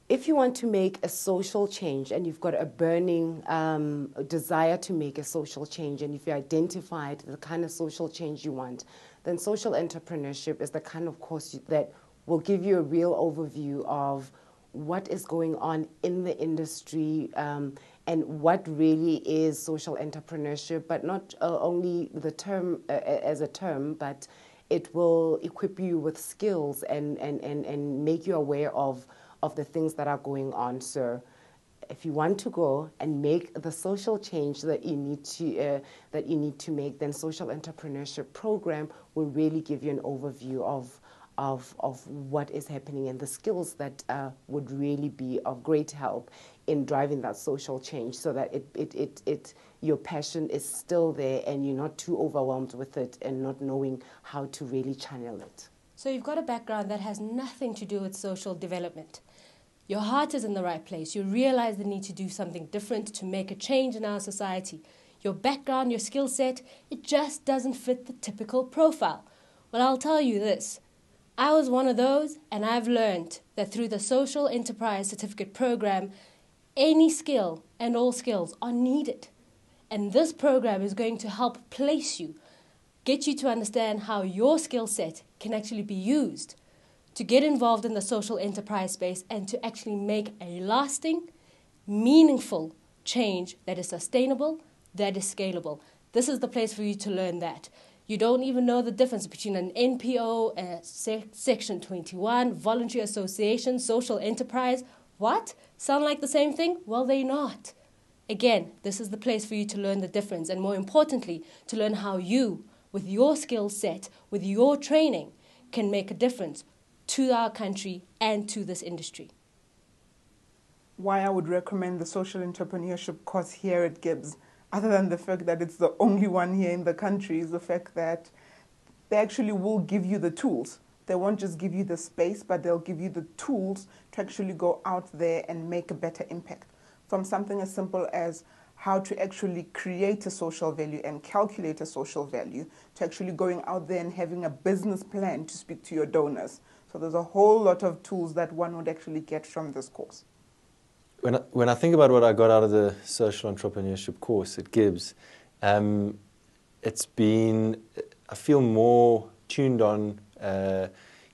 If you want to make a social change and you've got a burning desire to make a social change, and if you identified the kind of social change you want, then social entrepreneurship is the kind of course that will give you a real overview of what is going on in the industry and what really is social entrepreneurship, but not only the term as a term, but it will equip you with skills and make you aware of the things that are going on. So if you want to go and make the social change that you need to make, then social entrepreneurship program will really give you an overview of what is happening and the skills that would really be of great help in driving that social change, so that your passion is still there and you're not too overwhelmed with it and not knowing how to really channel it. So you've got a background that has nothing to do with social development. Your heart is in the right place. You realize the need to do something different to make a change in our society. Your background, your skill set, it just doesn't fit the typical profile. Well, I'll tell you this. I was one of those, and I've learned that through the Social Enterprise Certificate Program, any skill and all skills are needed. And this program is going to help place you, get you to understand how your skill set can actually be used to get involved in the social enterprise space and to actually make a lasting, meaningful change that is sustainable, that is scalable. This is the place for you to learn that. You don't even know the difference between an NPO, Section 21, voluntary association, social enterprise. What? Sound like the same thing? Well, they're not. Again, this is the place for you to learn the difference, and more importantly, to learn how you, with your skill set, with your training, can make a difference to our country and to this industry. Why I would recommend the social entrepreneurship course here at GIBS, other than the fact that it's the only one here in the country, is the fact that they actually will give you the tools. They won't just give you the space, but they'll give you the tools to actually go out there and make a better impact. From something as simple as how to actually create a social value and calculate a social value, to actually going out there and having a business plan to speak to your donors. So there's a whole lot of tools that one would actually get from this course. When I think about what I got out of the social entrepreneurship course at GIBS, it's been, I feel more tuned on, kind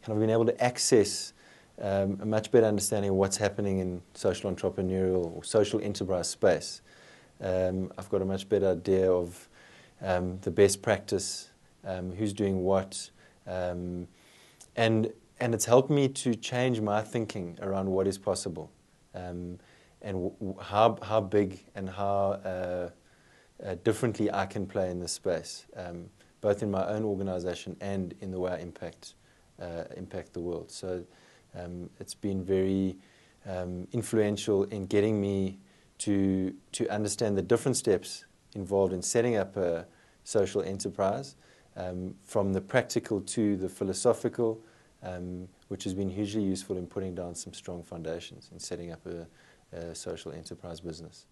of been able to access a much better understanding of what's happening in social entrepreneurial or social enterprise space. I've got a much better idea of the best practice, who's doing what, and it's helped me to change my thinking around what is possible, and how big and how differently I can play in this space, both in my own organization and in the way I impact the world. So it's been very influential in getting me to understand the different steps involved in setting up a social enterprise, from the practical to the philosophical, which has been hugely useful in putting down some strong foundations in setting up a social enterprise business.